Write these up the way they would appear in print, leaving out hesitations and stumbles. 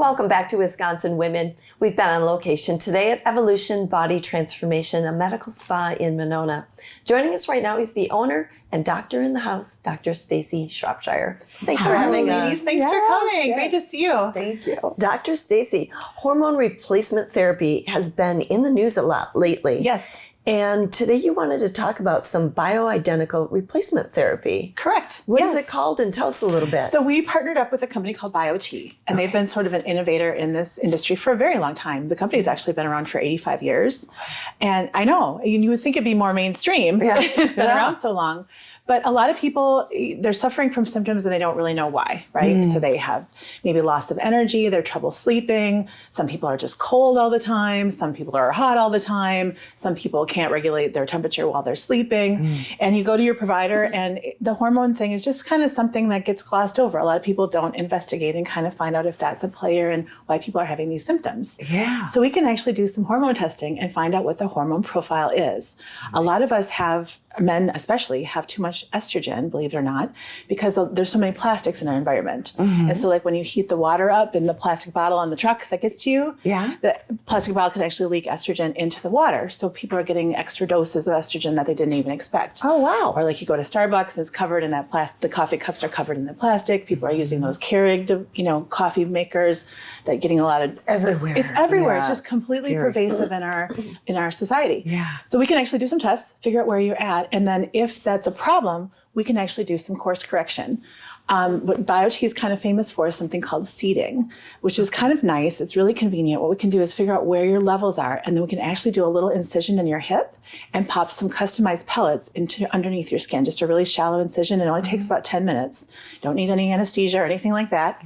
Welcome back to Wisconsin Women. We've been on location today at Evolution Body Transformation, a medical spa in Monona. Joining us right now is the owner and doctor in the house, Dr. Stacy Shropshire. Thanks for having us. Ladies. Thanks for coming. Yes. Great to see you. Thank you. Dr. Stacy, hormone replacement therapy has been in the news a lot lately. Yes. And today you wanted to talk about some bioidentical replacement therapy. Correct. What is it called? And tell us a little bit. So we partnered up with a company called BioT, and they've been sort of an innovator in this industry for a very long time. The company's actually been around for 85 years. And I know, you would think it'd be more mainstream. Yeah. It's been around so long. But a lot of people, they're suffering from symptoms and they don't really know why, right? So they have maybe loss of energy, they're trouble sleeping. Some people are just cold all the time. Some people are hot all the time. Some people can't regulate their temperature while they're sleeping. And you go to your provider and the hormone thing is just kind of something that gets glossed over. A lot of people don't investigate and kind of find out if that's a player and why people are having these symptoms. Yeah. So we can actually do some hormone testing and find out what the hormone profile is. A lot of us have, men especially, have too much estrogen, believe it or not, because there's so many plastics in our environment. And so like when you heat the water up in the plastic bottle on the truck that gets to you, the plastic bottle can actually leak estrogen into the water. So people are getting extra doses of estrogen that they didn't even expect. Oh, wow. Or like you go to Starbucks and it's covered in that plastic, the coffee cups are covered in the plastic. People are using those Keurig, coffee makers that getting a lot of... It's everywhere. It's everywhere. Yeah, It's just completely scary. pervasive in our society. Yeah. So we can actually do some tests, figure out where you're at, and then if that's a problem, we can actually do some course correction. What BioT is kind of famous for is something called seeding, which is kind of nice. It's really convenient. What we can do is figure out where your levels are, and then we can actually do a little incision in your hip and pop some customized pellets into underneath your skin, just a really shallow incision. It only takes about 10 minutes. You don't need any anesthesia or anything like that.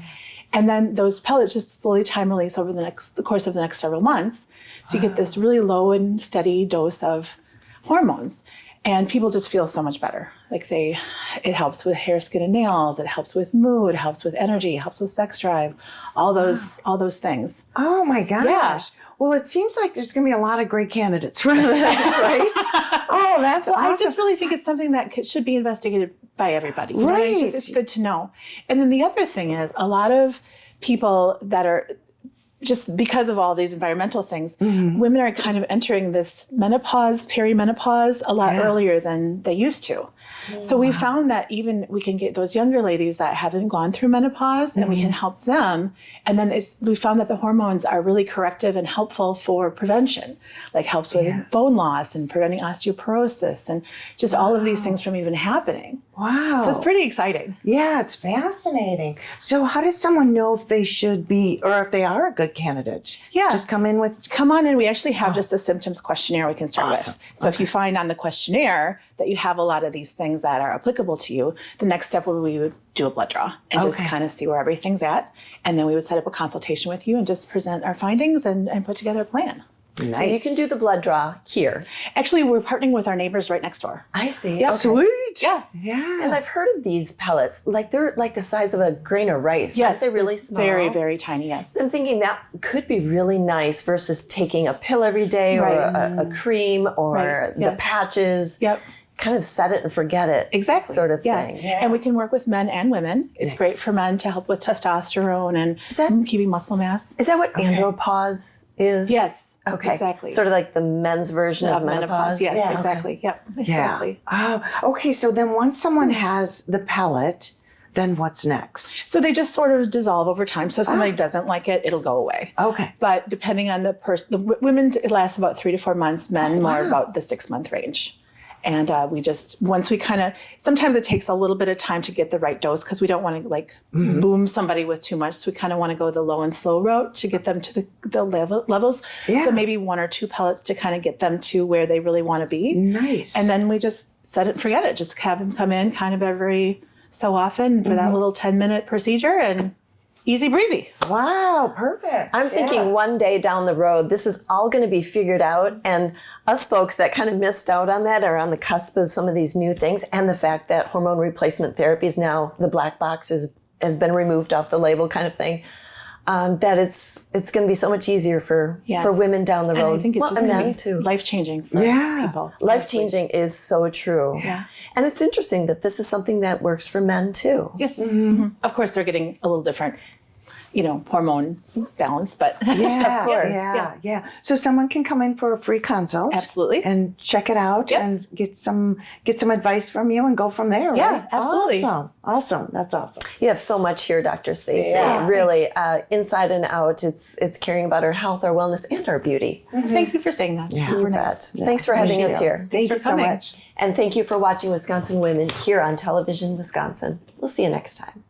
And then those pellets just slowly time release over the course of the next several months. So you get this really low and steady dose of hormones. And people just feel so much better. It helps with hair, skin, and nails. It helps with mood. It helps with energy. It helps with sex drive. All those things. Oh my gosh. Yeah. Well, it seems like there's going to be a lot of great candidates for this, right? Oh, that's Well, awesome. I just really think it's something that should be investigated by everybody. You know? Right. It's good to know. And then the other thing is a lot of people that are just because of all these environmental things, women are kind of entering this menopause, perimenopause a lot earlier than they used to. So we found that even we can get those younger ladies that haven't gone through menopause and we can help them. And then we found that the hormones are really corrective and helpful for prevention, like helps with bone loss and preventing osteoporosis and just all of these things from even happening. Wow. So it's pretty exciting. Yeah, it's fascinating. So how does someone know if they should be, or if they are a good candidate? Yeah. Just come in with... Come on in. We actually have just a symptoms questionnaire we can start with. So if you find on the questionnaire that you have a lot of these things that are applicable to you, the next step would be we would do a blood draw and just kind of see where everything's at. And then we would set up a consultation with you and just present our findings and put together a plan. Nice. So you can do the blood draw here. Actually, we're partnering with our neighbors right next door. I see. Yeah. Okay. Sweet. Yeah. Yeah. And I've heard of these pellets, like they're like the size of a grain of rice. Yes. Aren't they really small? Very, very tiny, yes. I'm thinking that could be really nice versus taking a pill every day or a cream or the patches. Yep. Kind of set it and forget it. Exactly. Sort of Yeah. thing. Yeah. And we can work with men and women. It's great for men to help with testosterone and keeping muscle mass. Is that what andropause is? Yes. Okay. Exactly. Sort of like the men's version of menopause. Yes, Yeah. exactly. Yep. Exactly. Oh, okay. So then once someone has the pellet, then what's next? So they just sort of dissolve over time. So if somebody doesn't like it, it'll go away. Okay. But depending on the person, the women, it lasts about 3 to 4 months, men more about the 6-month range. And once we kind of, sometimes it takes a little bit of time to get the right dose because we don't want to boom somebody with too much. So we kind of want to go the low and slow route to get them to the levels. Yeah. So maybe 1 or 2 pellets to kind of get them to where they really want to be. Nice. And then we just set it and forget it. Just have them come in kind of every so often for that little 10-minute procedure and easy breezy. Wow, perfect. I'm thinking one day down the road, this is all going to be figured out. And us folks that kind of missed out on that are on the cusp of some of these new things. And the fact that hormone replacement therapy is now, the black box has been removed off the label kind of thing. That it's going to be so much easier for women down the road. And I think it's just going to be too. life-changing for people. Life-changing is so true. Yeah. And it's interesting that this is something that works for men too. Yes. Of course, they're getting a little different hormone balance, but Yeah, Of course. yeah. So someone can come in for a free consult. Absolutely. And check it out Yep. and get some advice from you and go from there, Yeah, right? absolutely. Awesome. That's awesome. You have so much here, Dr. Stacey. Yeah, Really, inside and out, it's caring about our health, our wellness, and our beauty. Thank you for saying that. Yeah. Super You bet. nice. Thanks for having us here. Thank for you so coming. much. And thank you for watching Wisconsin Women here on Television Wisconsin. We'll see you next time.